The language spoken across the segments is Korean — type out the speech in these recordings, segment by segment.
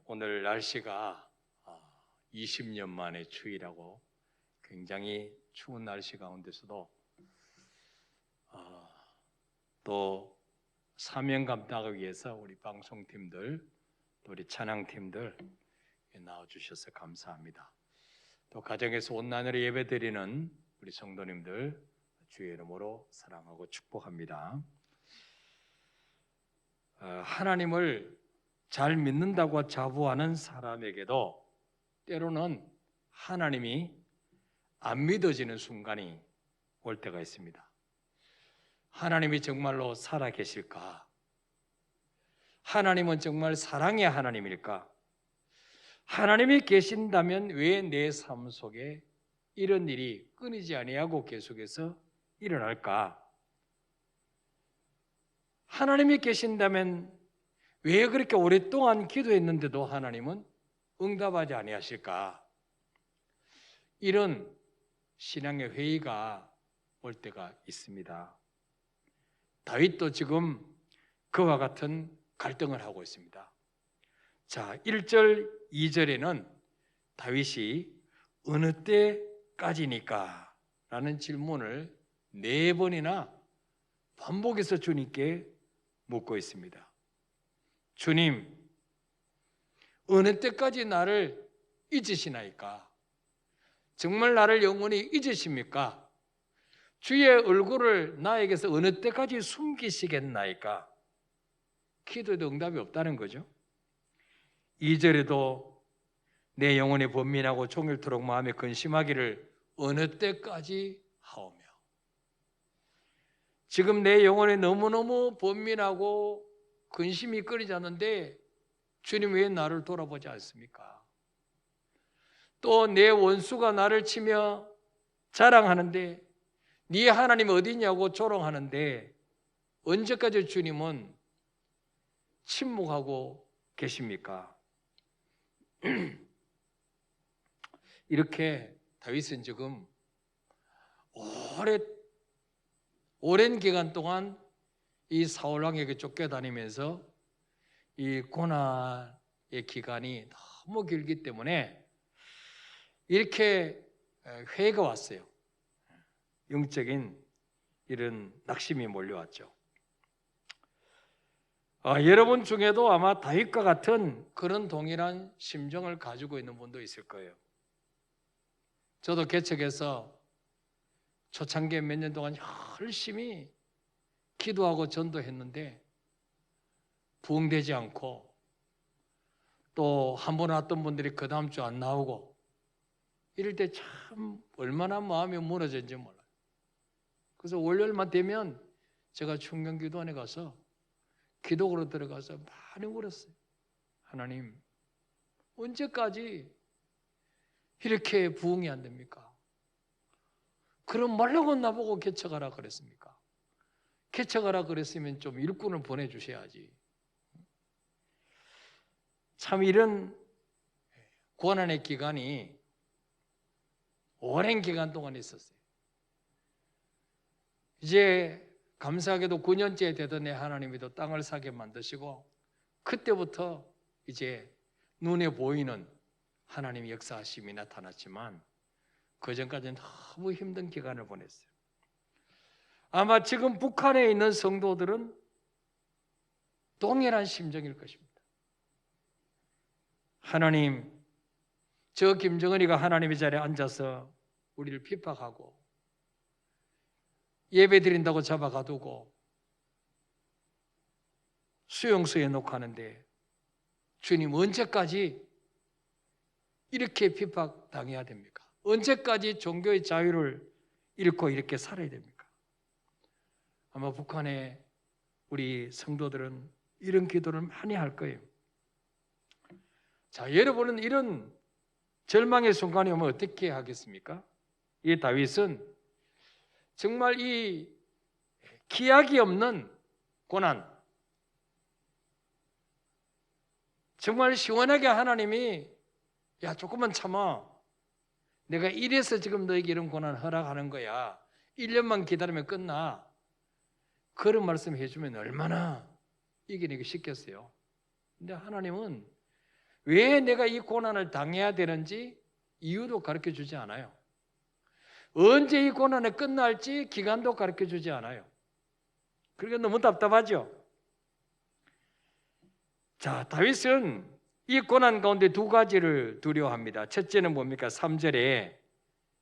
오늘 날씨가 20년 만에 추위라고 굉장히 추운 날씨 가운데서도 또 사명 감당하기 위해서 우리 방송팀들, 또 우리 찬양팀들 나와주셔서 감사합니다. 또 가정에서 온난으로 예배드리는 우리 성도님들 주의 이름으로 사랑하고 축복합니다. 하나님을 잘 믿는다고 자부하는 사람에게도 때로는 하나님이 안 믿어지는 순간이 올 때가 있습니다. 하나님이 정말로 살아 계실까? 하나님은 정말 사랑의 하나님일까? 하나님이 계신다면 왜 내 삶 속에 이런 일이 끊이지 아니하고 계속해서 일어날까? 하나님이 계신다면 왜 그렇게 오랫동안 기도했는데도 하나님은 응답하지 아니하실까? 이런 신앙의 회의가 올 때가 있습니다. 다윗도 지금 그와 같은 갈등을 하고 있습니다. 자, 1절, 2절에는 다윗이 어느 때까지니까? 라는 질문을 4번이나 반복해서 주님께 묻고 있습니다. 주님, 어느 때까지 나를 잊으시나이까? 정말 나를 영원히 잊으십니까? 주의 얼굴을 나에게서 어느 때까지 숨기시겠나이까? 기도에도 응답이 없다는 거죠. 2절에도 내 영혼이 번민하고 종일토록 마음에 근심하기를 어느 때까지 하오며, 지금 내 영혼이 너무너무 번민하고 근심이 끊이지 않는데 주님 왜 나를 돌아보지 않습니까? 또 내 원수가 나를 치며 자랑하는데 네 하나님 어디냐고 조롱하는데 언제까지 주님은 침묵하고 계십니까? 이렇게 다윗은 지금 오랜 기간 동안 이 사울 왕에게 쫓겨다니면서 이 고난의 기간이 너무 길기 때문에 이렇게 회의가 왔어요. 영적인 이런 낙심이 몰려왔죠. 여러분 중에도 아마 다윗과 같은 그런 동일한 심정을 가지고 있는 분도 있을 거예요. 저도 개척해서 초창기에 몇 년 동안 열심히 기도하고 전도했는데 부응되지 않고, 또 한 번 왔던 분들이 그 다음 주 안 나오고, 이럴 때 참 얼마나 마음이 무너졌는지 몰라요. 그래서 월요일만 되면 제가 청년기도원에 가서 기도로 들어가서 많이 울었어요. 하나님, 언제까지 이렇게 부응이 안 됩니까? 그럼 말라고 나보고 개척하라 그랬습니까? 개척하라 그랬으면 좀 일꾼을 보내주셔야지. 참 이런 고난의 기간이 오랜 기간 동안 있었어요. 이제 감사하게도 9년째 되던 해 하나님이 또 땅을 사게 만드시고, 그때부터 이제 눈에 보이는 하나님의 역사하심이 나타났지만 그 전까지는 너무 힘든 기간을 보냈어요. 아마 지금 북한에 있는 성도들은 동일한 심정일 것입니다. 하나님, 저 김정은이가 하나님의 자리에 앉아서 우리를 핍박하고 예배 드린다고 잡아가두고 수용소에 놓고 하는데 주님, 언제까지 이렇게 핍박당해야 됩니까? 언제까지 종교의 자유를 잃고 이렇게 살아야 됩니까? 아마 북한의 우리 성도들은 이런 기도를 많이 할 거예요. 자, 여러분은 이런 절망의 순간이 오면 어떻게 하겠습니까? 이 다윗은 정말 이 기약이 없는 고난, 정말 시원하게 하나님이 야, 조금만 참아, 내가 이래서 지금 너에게 이런 고난 허락하는 거야, 1년만 기다리면 끝나, 그런 말씀 해주면 얼마나 이겨내기 쉽겠어요. 근데 하나님은 왜 내가 이 고난을 당해야 되는지 이유도 가르쳐 주지 않아요. 언제 이 고난이 끝날지 기간도 가르쳐 주지 않아요. 그러니까 너무 답답하죠. 자, 다윗은 이 고난 가운데 두 가지를 두려워합니다. 첫째는 뭡니까? 3절에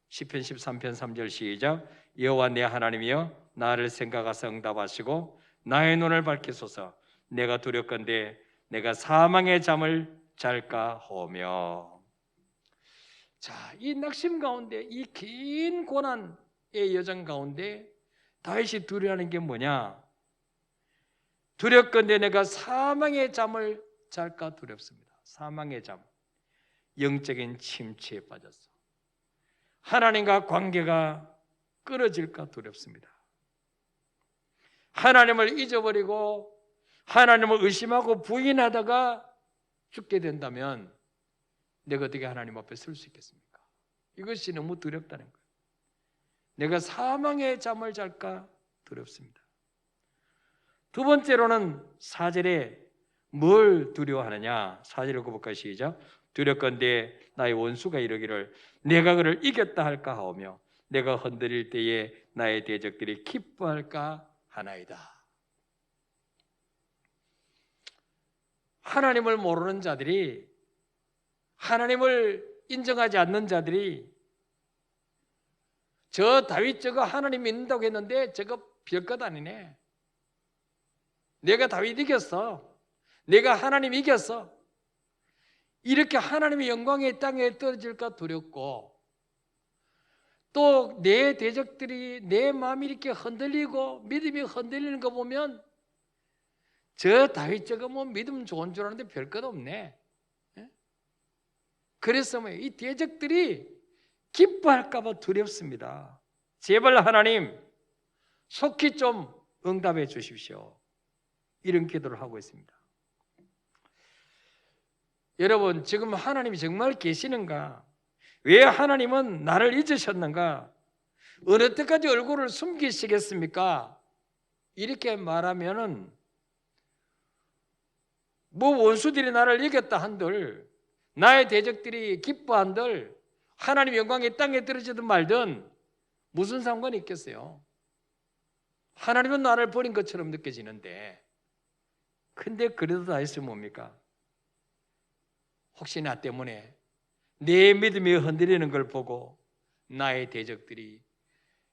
시편 13편 3절 시작. 여호와 내 하나님이여 나를 생각하사 응답하시고 나의 눈을 밝히소서. 내가 두렵건대 내가 사망의 잠을 잘까 하며. 자, 이 낙심 가운데 이 긴 고난의 여정 가운데 다윗이 두려워하는 게 뭐냐? 두렵건대 내가 사망의 잠을 잘까 두렵습니다. 사망의 잠, 영적인 침체에 빠졌어. 하나님과 관계가 끊어질까 두렵습니다. 하나님을 잊어버리고 하나님을 의심하고 부인하다가 죽게 된다면 내가 어떻게 하나님 앞에 설 수 있겠습니까? 이것이 너무 두렵다는 거예요. 내가 사망의 잠을 잘까 두렵습니다. 두 번째로는 4절에 뭘 두려워하느냐? 4절 읽어볼까요? 시작. 두렵건대 나의 원수가 이르기를 내가 그를 이겼다 할까 하오며 내가 흔들릴 때에 나의 대적들이 기뻐할까 하나이다. 하나님을 모르는 자들이, 하나님을 인정하지 않는 자들이 저 다윗 저거 하나님 믿는다고 했는데 저거 별것 아니네. 내가 다윗 이겼어. 내가 하나님 이겼어. 이렇게 하나님의 영광의 땅에 떨어질까 두렵고 또 내 대적들이 내 마음이 이렇게 흔들리고 믿음이 흔들리는 거 보면 저 다윗 저거 뭐 믿음 좋은 줄 아는데 별것 없네. 그래서 이 대적들이 기뻐할까 봐 두렵습니다. 제발 하나님 속히 좀 응답해 주십시오. 이런 기도를 하고 있습니다. 여러분 지금 하나님이 정말 계시는가? 왜 하나님은 나를 잊으셨는가? 어느 때까지 얼굴을 숨기시겠습니까? 이렇게 말하면은 뭐 원수들이 나를 이겼다 한들 나의 대적들이 기뻐한들 하나님 영광이 땅에 떨어지든 말든 무슨 상관이 있겠어요? 하나님은 나를 버린 것처럼 느껴지는데 근데 그래도 다윗은 뭡니까? 혹시 나 때문에 내 믿음이 흔들리는 걸 보고 나의 대적들이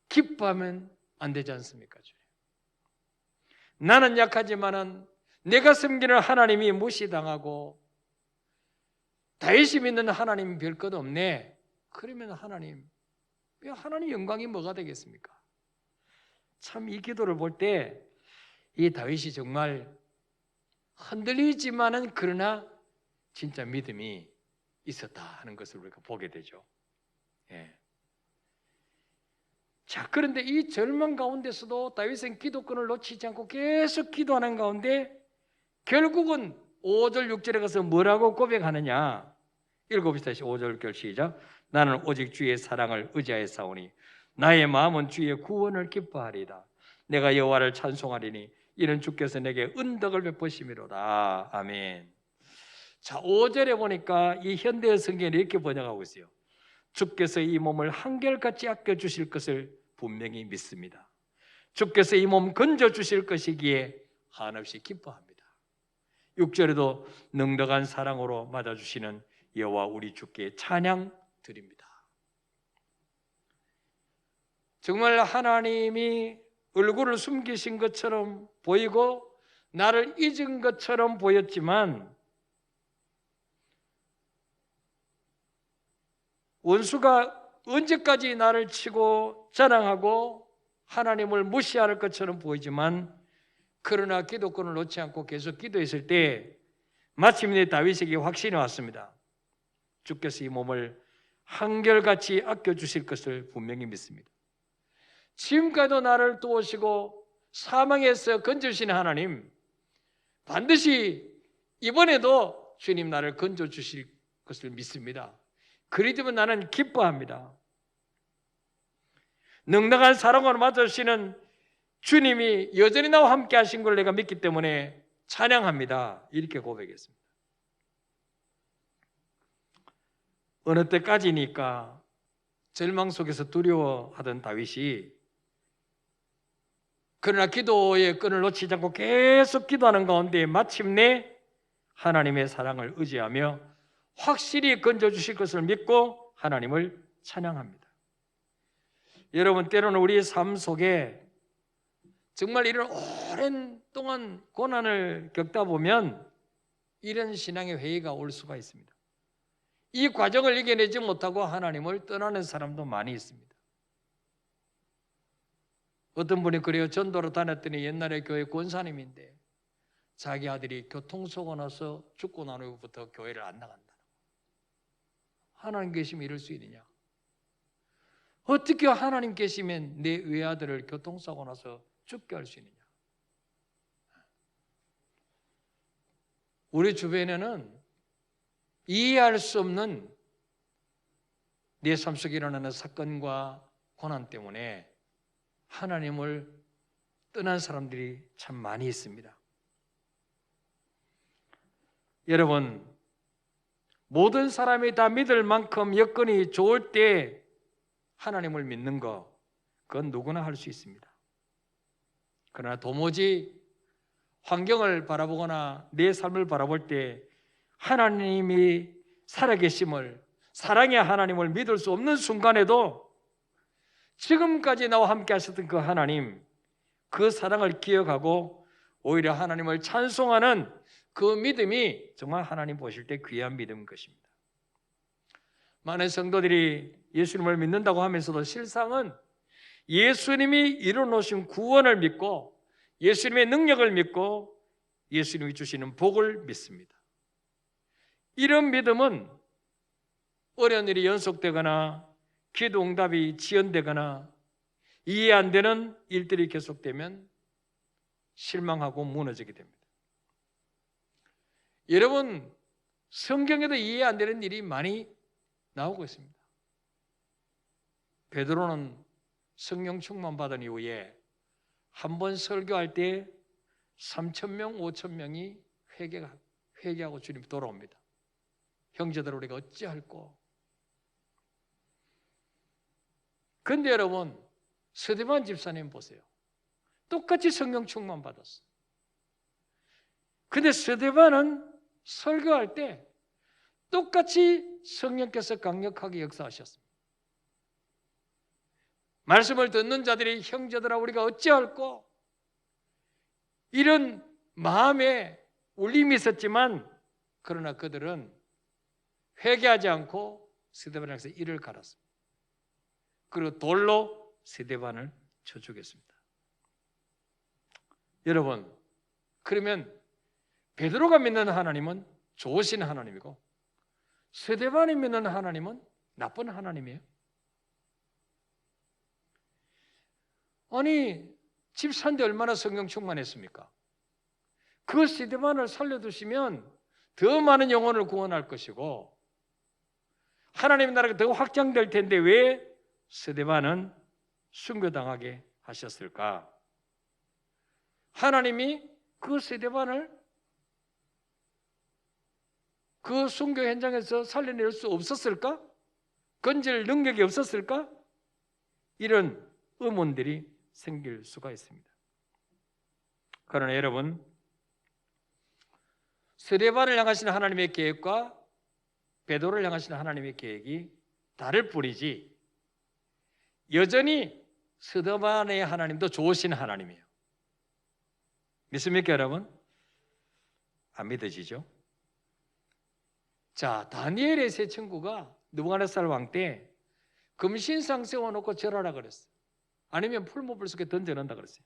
기뻐하면 안 되지 않습니까? 나는 약하지만은 내가 섬기는 하나님이 무시당하고 다윗이 믿는 하나님이 별 것 없네. 그러면 하나님 영광이 뭐가 되겠습니까? 참 이 기도를 볼 때 이 다윗이 정말 흔들리지만은 그러나 진짜 믿음이 있었다 하는 것을 우리가 보게 되죠. 예. 자, 그런데 이 절망 가운데서도 다윗은 기도권을 놓치지 않고 계속 기도하는 가운데 결국은 5절 6절에 가서 뭐라고 고백하느냐? 읽어봅시다. 5절 6절 시작. 나는 오직 주의 사랑을 의지하여 싸우니 나의 마음은 주의 구원을 기뻐하리다. 내가 여호와를 찬송하리니 이는 주께서 내게 은덕을 베푸심이로다. 아멘. 자, 5절에 보니까 이 현대 성경이 이렇게 번역하고 있어요. 주께서 이 몸을 한결같이 아껴주실 것을 분명히 믿습니다. 주께서 이 몸 건져주실 것이기에 한없이 기뻐합니다. 6절에도 넉넉한 사랑으로 맞아주시는 여호와 우리 주께 찬양 드립니다. 정말 하나님이 얼굴을 숨기신 것처럼 보이고 나를 잊은 것처럼 보였지만 원수가 언제까지 나를 치고 자랑하고 하나님을 무시할 것처럼 보이지만 그러나 기도권을 놓지 않고 계속 기도했을 때 마침내 다윗에게 확신이 왔습니다. 주께서 이 몸을 한결같이 아껴주실 것을 분명히 믿습니다. 지금까지도 나를 도우시고 사망에서 건져주시는 하나님, 반드시 이번에도 주님 나를 건져주실 것을 믿습니다. 그리되면 나는 기뻐합니다. 넉넉한 사랑으로 맞아주시는 주님이 여전히 나와 함께 하신 걸 내가 믿기 때문에 찬양합니다. 이렇게 고백했습니다. 어느 때까지니까 절망 속에서 두려워하던 다윗이 그러나 기도의 끈을 놓치지 않고 계속 기도하는 가운데 마침내 하나님의 사랑을 의지하며 확실히 건져주실 것을 믿고 하나님을 찬양합니다. 여러분, 때로는 우리의 삶 속에 정말 이런 오랜 동안 고난을 겪다 보면 이런 신앙의 회의가 올 수가 있습니다. 이 과정을 이겨내지 못하고 하나님을 떠나는 사람도 많이 있습니다. 어떤 분이 그래요. 전도로 다녔더니 옛날에 교회 권사님인데 자기 아들이 교통사고 나서 죽고 난 후부터 교회를 안 나간다. 하나님 계시면 이럴 수 있느냐? 어떻게 하나님 계시면 내 외아들을 교통사고 나서 죽게 할 수 있느냐? 우리 주변에는 이해할 수 없는 내 삶 속에 일어나는 사건과 고난 때문에 하나님을 떠난 사람들이 참 많이 있습니다. 여러분, 모든 사람이 다 믿을 만큼 여건이 좋을 때 하나님을 믿는 거, 그건 누구나 할 수 있습니다. 그러나 도무지 환경을 바라보거나 내 삶을 바라볼 때 하나님이 살아계심을, 사랑의 하나님을 믿을 수 없는 순간에도 지금까지 나와 함께 하셨던 그 하나님, 그 사랑을 기억하고 오히려 하나님을 찬송하는 그 믿음이 정말 하나님 보실 때 귀한 믿음인 것입니다. 많은 성도들이 예수님을 믿는다고 하면서도 실상은 예수님이 이루어놓으신 구원을 믿고 예수님의 능력을 믿고 예수님이 주시는 복을 믿습니다. 이런 믿음은 어려운 일이 연속되거나 기도 응답이 지연되거나 이해 안 되는 일들이 계속되면 실망하고 무너지게 됩니다. 여러분, 성경에도 이해 안 되는 일이 많이 나오고 있습니다. 베드로는 성령 충만 받은 이후에 한 번 설교할 때 3,000명, 5,000명이 회개하고 주님 돌아옵니다. 형제들 우리가 어찌할꼬? 그런데 여러분, 스데반 집사님 보세요. 똑같이 성령 충만 받았어요. 근데 스데반은 설교할 때 똑같이 성령께서 강력하게 역사하셨습니다. 말씀을 듣는 자들이 형제들아 우리가 어찌할꼬? 이런 마음에 울림이 있었지만 그러나 그들은 회개하지 않고 스데반에서 이를 갈았습니다. 그리고 돌로 스데반을 쳐 죽였습니다. 여러분, 그러면 베드로가 믿는 하나님은 좋으신 하나님이고 스데반이 믿는 하나님은 나쁜 하나님이에요? 아니, 집 산데 얼마나 성령 충만했습니까? 그 스데반을 살려두시면 더 많은 영혼을 구원할 것이고 하나님의 나라가 더 확장될 텐데 왜 스데반은 순교당하게 하셨을까? 하나님이 그 스데반을 그 순교 현장에서 살려낼 수 없었을까? 건질 능력이 없었을까? 이런 의문들이 생길 수가 있습니다. 그러나 여러분, 스데반을 향하시는 하나님의 계획과 베드로를 향하시는 하나님의 계획이 다를 뿐이지 여전히 스데반의 하나님도 좋으신 하나님이에요. 믿습니까, 여러분? 안 믿어지죠? 자, 다니엘의 세 친구가 느부갓네살 왕 때 금신상 세워놓고 절하라 그랬어요. 아니면 풀무불 속에 던져놓는다 그랬어요.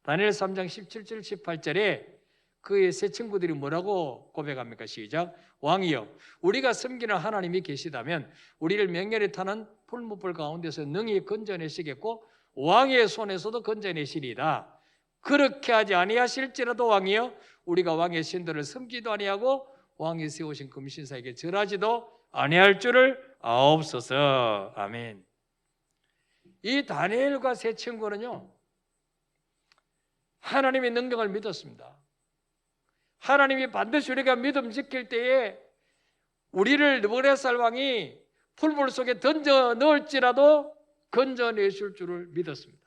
다니엘 3장 17절 18절에 그의 세 친구들이 뭐라고 고백합니까? 시작. 왕이여, 우리가 섬기는 하나님이 계시다면 우리를 맹렬히 타는 풀무불 가운데서 능히 건져내시겠고 왕의 손에서도 건져내시리이다. 그렇게 하지 아니하실지라도 왕이여, 우리가 왕의 신들을 섬기도 아니하고 왕이 세우신 금신사에게 절하지도 아니할 줄을 아옵소서. 아멘. 이 다니엘과 세 친구는요, 하나님의 능력을 믿었습니다. 하나님이 반드시 우리가 믿음 지킬 때에 우리를 느부갓네살 왕이 풀물 속에 던져 넣을지라도 건져내실 줄을 믿었습니다.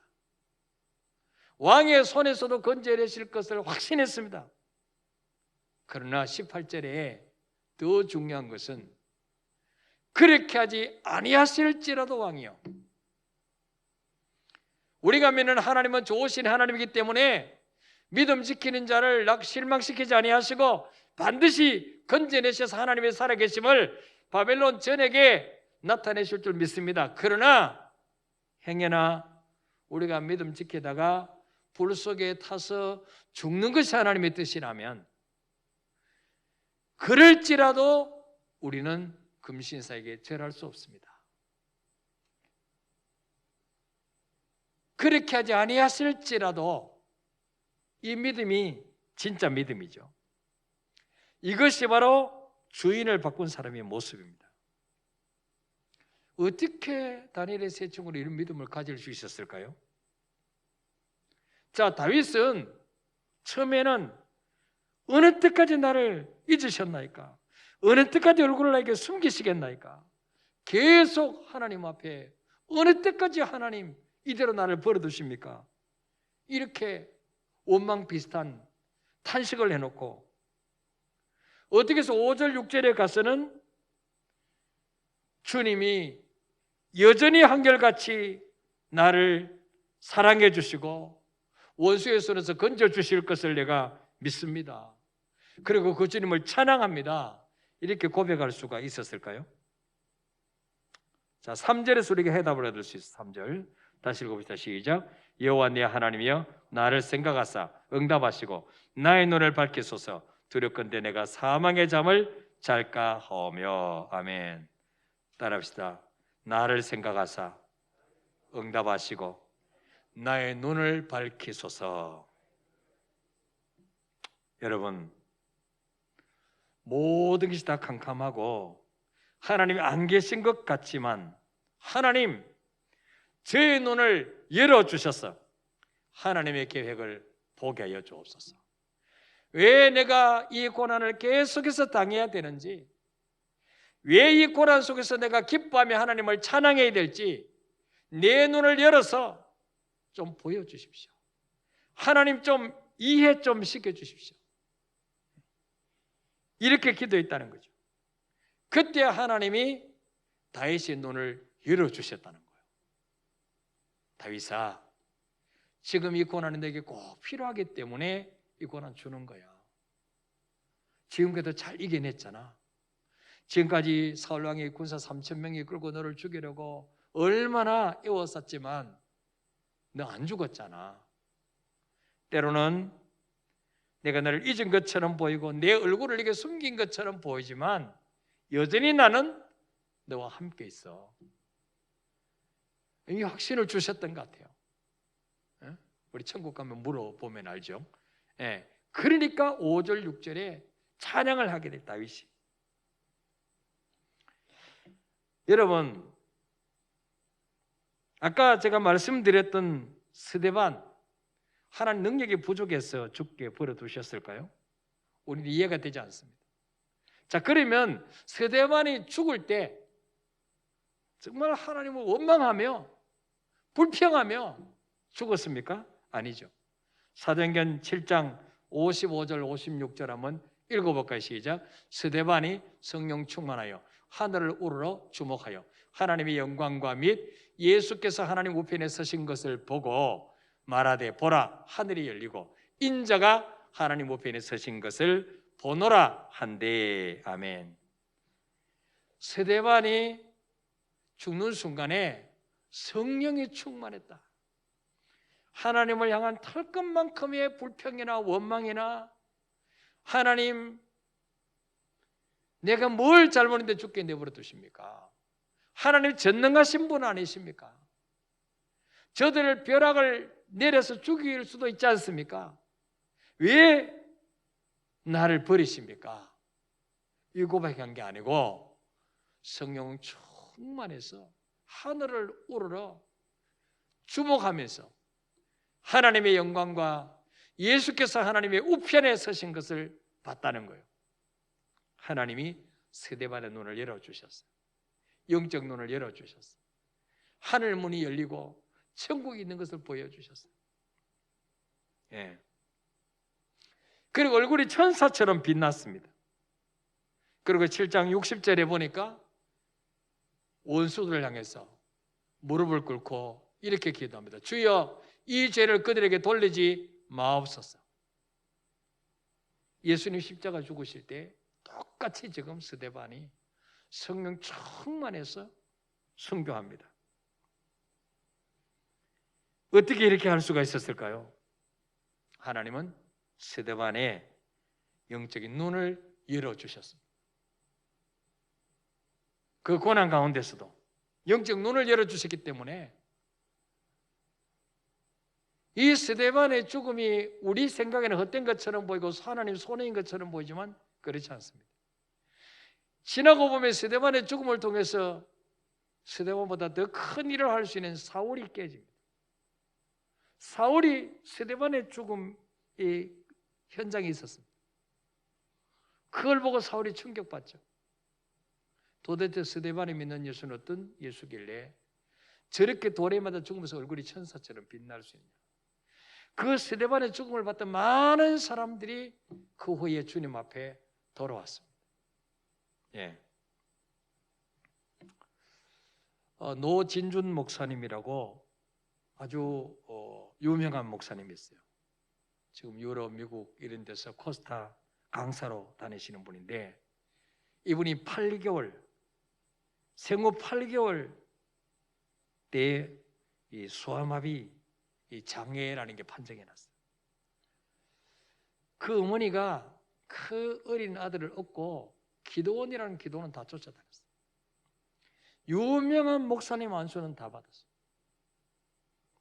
왕의 손에서도 건져내실 것을 확신했습니다. 그러나 18절에 더 중요한 것은 그렇게 하지 아니하실지라도 왕이요. 우리가 믿는 하나님은 좋으신 하나님이기 때문에 믿음 지키는 자를 실망시키지 아니하시고 반드시 건져내셔서 하나님의 살아계심을 바벨론 전에게 나타내실 줄 믿습니다. 그러나 행여나 우리가 믿음 지키다가 불 속에 타서 죽는 것이 하나님의 뜻이라면 그럴지라도 우리는 금신사에게 절할 수 없습니다. 그렇게 하지 아니하실지라도 이 믿음이 진짜 믿음이죠. 이것이 바로 주인을 바꾼 사람의 모습입니다. 어떻게 다니엘의 세 친구는 이런 믿음을 가질 수 있었을까요? 자, 다윗은 처음에는 어느 때까지 나를 잊으셨나이까? 어느 때까지 얼굴을 나에게 숨기시겠나이까? 계속 하나님 앞에 어느 때까지 하나님 이대로 나를 버려두십니까? 이렇게 원망 비슷한 탄식을 해놓고 어떻게 해서 5절 6절에 가서는 주님이 여전히 한결같이 나를 사랑해 주시고 원수의 손에서 건져 주실 것을 내가 믿습니다. 그리고 그 주님을 찬양합니다. 이렇게 고백할 수가 있었을까요? 자, 3절에서 우리가 해답을 얻을 수 있어요. 3절 다시 읽어봅시다. 시작. 여호와 내 하나님이여 나를 생각하사 응답하시고 나의 눈을 밝히소서. 두렵건대 내가 사망의 잠을 잘까 하오며. 아멘. 따라합시다. 나를 생각하사 응답하시고 나의 눈을 밝히소서. 여러분, 모든 것이 다 캄캄하고 하나님이 안 계신 것 같지만 하나님 저의 눈을 열어주셔서 하나님의 계획을 보게 하여 주옵소서. 왜 내가 이 고난을 계속해서 당해야 되는지, 왜 이 고난 속에서 내가 기뻐하며 하나님을 찬양해야 될지 내 눈을 열어서 좀 보여주십시오. 하나님 좀 이해 좀 시켜주십시오. 이렇게 기도했다는 거죠. 그때 하나님이 다윗의 눈을 열어주셨다는 거예요. 다윗아, 지금 이 고난이 내게 꼭 필요하기 때문에 이 고난 주는 거야. 지금까지도 잘 이겨냈잖아. 지금까지 사울왕이 군사 3,000명이 끌고 너를 죽이려고 얼마나 애워쌌지만 너 안 죽었잖아. 때로는 내가 너를 잊은 것처럼 보이고 내 얼굴을 네게 숨긴 것처럼 보이지만 여전히 나는 너와 함께 있어. 이 확신을 주셨던 것 같아요. 우리 천국 가면 물어보면 알죠. 그러니까 5절 6절에 찬양을 하게 될 다윗이. 여러분, 아까 제가 말씀드렸던 스데반, 하나님 능력이 부족해서 죽게 버려두셨을까요? 우리는 이해가 되지 않습니다. 자, 그러면 스데반이 죽을 때 정말 하나님을 원망하며 불평하며 죽었습니까? 아니죠. 사도행전 7장 55절 56절 한번 읽어볼까요? 시작. 스데반이 성령 충만하여 하늘을 우러러 주목하여 하나님의 영광과 및 예수께서 하나님 우편에 서신 것을 보고 말하되 보라 하늘이 열리고 인자가 하나님 우편에 서신 것을 보노라 한데. 아멘. 스데반이 죽는 순간에 성령이 충만했다. 하나님을 향한 털끝만큼의 불평이나 원망이나 하나님 내가 뭘 잘못했는데 죽게 내버려 두십니까? 하나님 전능하신 분 아니십니까? 저들을 벼락을 내려서 죽일 수도 있지 않습니까? 왜 나를 버리십니까? 이 고백한 게 아니고 성령 충만해서 하늘을 우러러 주목하면서 하나님의 영광과 예수께서 하나님의 우편에 서신 것을 봤다는 거예요. 하나님이 스데반의 눈을 열어주셨어요. 영적 눈을 열어주셨어요. 하늘 문이 열리고 천국이 있는 것을 보여주셨어요. 예. 그리고 얼굴이 천사처럼 빛났습니다. 그리고 7장 60절에 보니까 원수들을 향해서 무릎을 꿇고 이렇게 기도합니다. 주여, 이 죄를 그들에게 돌리지 마옵소서. 예수님 십자가 죽으실 때 똑같이 지금 스데반이 성령 충만해서 순교합니다. 어떻게 이렇게 할 수가 있었을까요? 하나님은 스데반의 영적인 눈을 열어주셨습니다. 그 고난 가운데서도 영적 눈을 열어주셨기 때문에 이 스데반의 죽음이 우리 생각에는 헛된 것처럼 보이고 하나님 손해인 것처럼 보이지만 그렇지 않습니다. 지나고 보면 스데반의 죽음을 통해서 스데반보다 더 큰 일을 할 수 있는 사울이 깨집니다. 사울이 스데반의 죽음의 현장에 있었습니다. 그걸 보고 사울이 충격받죠. 도대체 스데반이 믿는 예수는 어떤 예수길래 저렇게 돌에 맞아 죽으면서 얼굴이 천사처럼 빛날 수 있냐. 그 스데반의 죽음을 봤던 많은 사람들이 그 후에 주님 앞에 돌아왔습니다. 예. 노진준 목사님이라고 아주 유명한 목사님이 있어요. 지금 유럽, 미국 이런 데서 코스타 강사로 다니시는 분인데 이분이 8개월 생후 8개월 때 이 소아마비 이 장애라는 게 판정이 났어요. 그 어머니가 그 어린 아들을 얻고 기도원이라는 기도는 다 쫓아다녔어요. 유명한 목사님 안수는 다 받았어요.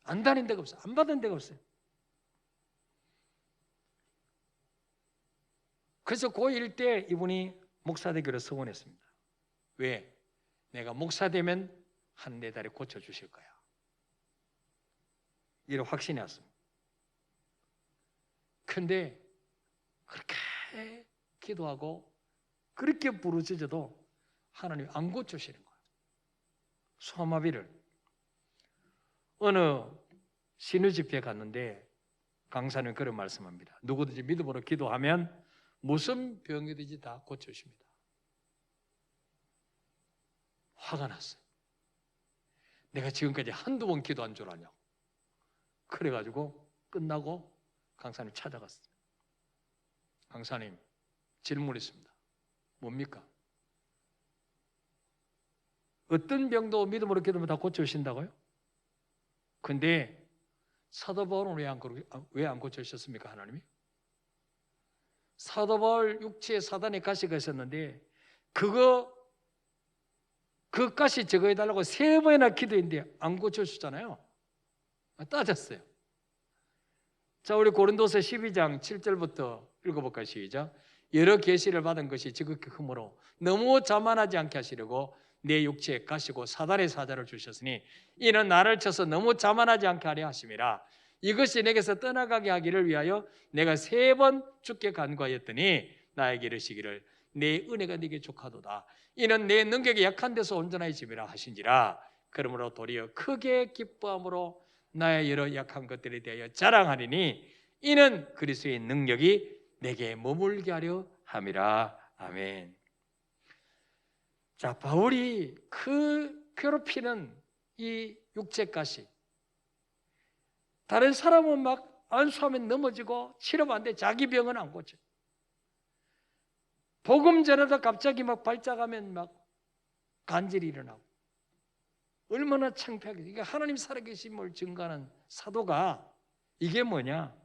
안 다닌 데가 없어요. 안 받은 데가 없어요. 그래서 고1 때 이분이 목사 되기로 서원했습니다. 왜? 내가 목사 되면 한 4달에 고쳐주실 거야. 이런 확신이 왔습니다. 그런데 그렇게 기도하고 그렇게 부르짖어도 하나님이 안 고쳐주시는 거예요. 소아마비를. 어느 신유 집회에 갔는데 강사는 그런 말씀합니다. 누구든지 믿음으로 기도하면 무슨 병이든지 다 고쳐주십니다. 화가 났어요. 내가 지금까지 한두 번 기도한 줄 아냐고. 그래가지고 끝나고 강사님 찾아갔어요. 강사님, 질문 있습니다. 뭡니까? 어떤 병도 믿음으로 기도하면 다 고쳐주신다고요? 근데 사도 바울은 왜 안 고쳐주셨습니까? 하나님이? 사도 바울 육체에 사단의 가시가 있었는데 그 가시 제거해달라고 3번이나 기도했는데 안 고쳐주잖아요. 따졌어요. 자, 우리 고린도서 12장 7절부터 읽어볼까요? 시작. 여러 계시를 받은 것이 지극히 크므로 너무 자만하지 않게 하시려고 내 육체에 가시고 사단의 사자를 주셨으니 이는 나를 쳐서 너무 자만하지 않게 하려 하심이라. 이것이 내게서 떠나가게 하기를 위하여 내가 3번 주께 간구하였더니 나에게 이르시기를 내 은혜가 네게 족하도다. 이는 내 능력이 약한 데서 온전해짐이라 하신지라. 그러므로 도리어 크게 기뻐함으로 나의 여러 약한 것들에 대하여 자랑하리니 이는 그리스도의 능력이 내게 머물게 하려 함이라. 아멘. 자, 바울이 그 괴롭히는 이 육체가시, 다른 사람은 막 안수하면 넘어지고 치료가 안 돼. 자기 병은 안 고쳐. 복음 전하다 갑자기 막 발작하면 막 간질이 일어나고. 얼마나 창피하게. 이게 하나님 살아계심을 증거하는 사도가 이게 뭐냐?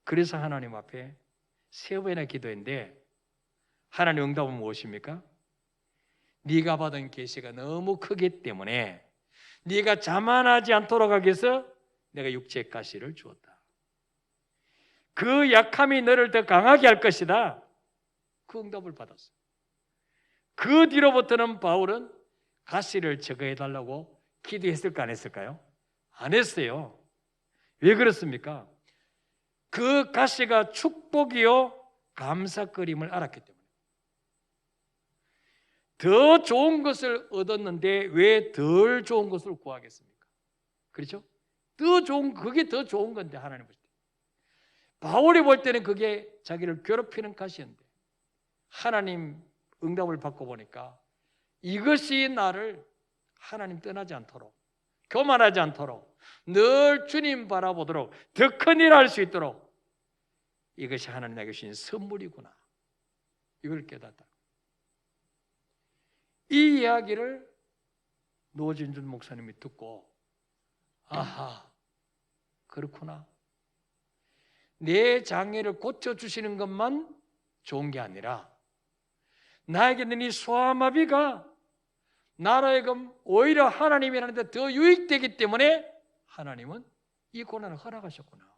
그래서 하나님 앞에 3번이나 기도했는데 하나님 응답은 무엇입니까? 네가 받은 계시가 너무 크기 때문에 네가 자만하지 않도록 하기 위해서 내가 육체의 가시를 주었다. 그 약함이 너를 더 강하게 할 것이다. 그 응답을 받았어요. 그 뒤로부터는 바울은 가시를 제거해달라고 기도했을까 안 했을까요? 안 했어요. 왜 그렇습니까? 그 가시가 축복이요 감사거림을 알았기 때문에. 더 좋은 것을 얻었는데 왜 덜 좋은 것을 구하겠습니까? 그렇죠? 더 좋은, 그게 더 좋은 건데, 하나님 볼 때. 바울이 볼 때는 그게 자기를 괴롭히는 가시였는데, 하나님 응답을 받고 보니까 이것이 나를 하나님 떠나지 않도록, 교만하지 않도록, 늘 주님 바라보도록, 더 큰 일을 할 수 있도록 이것이 하나님 나에게 주신 선물이구나, 이걸 깨닫다. 이 이야기를 노진준 목사님이 듣고, 아하, 그렇구나, 내 장애를 고쳐주시는 것만 좋은 게 아니라 나에게는 이 소아마비가 나라에금 오히려 하나님이라는 데 더 유익되기 때문에 하나님은 이 고난을 허락하셨구나.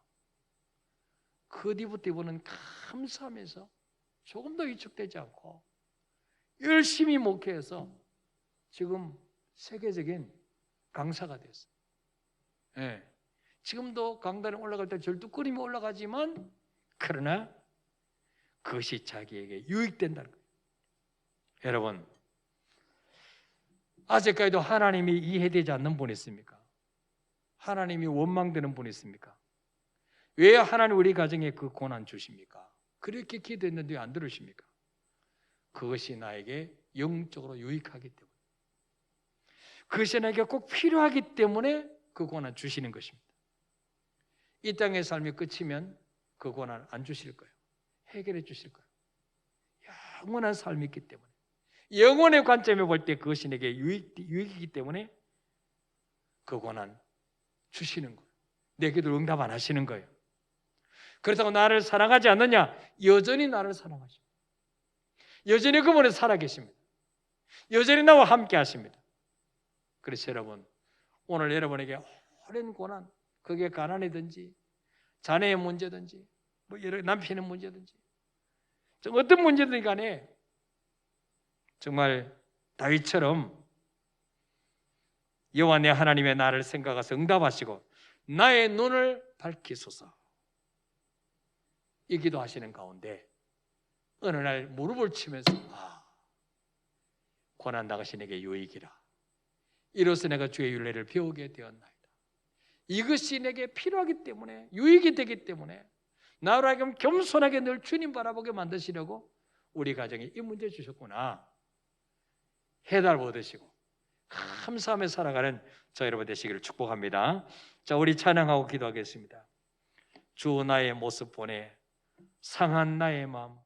그 뒤부터 이분은 감사하면서 조금 더 위축되지 않고 열심히 목회해서 지금 세계적인 강사가 됐어요. 네. 지금도 강단에 올라갈 때 절뚝거리며 올라가지만, 그러나 그것이 자기에게 유익된다는 거예요. 여러분, 아직까지도 하나님이 이해되지 않는 분이 있습니까? 하나님이 원망되는 분이 있습니까? 왜 하나님 우리 가정에 그 고난 주십니까? 그렇게 기도했는데 왜 안 들으십니까? 그것이 나에게 영적으로 유익하기 때문에, 그것이 나에게 꼭 필요하기 때문에 그 고난 주시는 것입니다. 이 땅의 삶이 끝이면 그 고난 안 주실 거예요. 해결해 주실 거예요. 영원한 삶이 있기 때문에, 영혼의 관점에 볼 때 그것이 내게 유익이기 때문에 그 고난 주시는 거예요. 내 기도를 응답 안 하시는 거예요. 그렇다고 나를 사랑하지 않느냐? 여전히 나를 사랑하십니다. 여전히 그분은 살아계십니다. 여전히 나와 함께 하십니다. 그래서 여러분, 오늘 여러분에게 오랜 고난, 그게 가난이든지 자녀의 문제든지 뭐 여러 남편의 문제든지 어떤 문제든 간에 정말 다윗처럼 여호와 내 하나님의 나를 생각하셔서 응답하시고 나의 눈을 밝히소서, 이 기도하시는 가운데 어느 날 무릎을 치면서 고난 당시 내게 유익이라, 이로써 내가 주의 율례를 배우게 되었나이다. 이것이 내게 필요하기 때문에, 유익이 되기 때문에 나로 하여금 겸손하게 늘 주님 바라보게 만드시려고 우리 가정에 이 문제 주셨구나, 해답을 얻으시고 감사하며 살아가는 저 여러분 되시기를 축복합니다. 자, 우리 찬양하고 기도하겠습니다. 주 나의 모습 보내 상한 나의 마음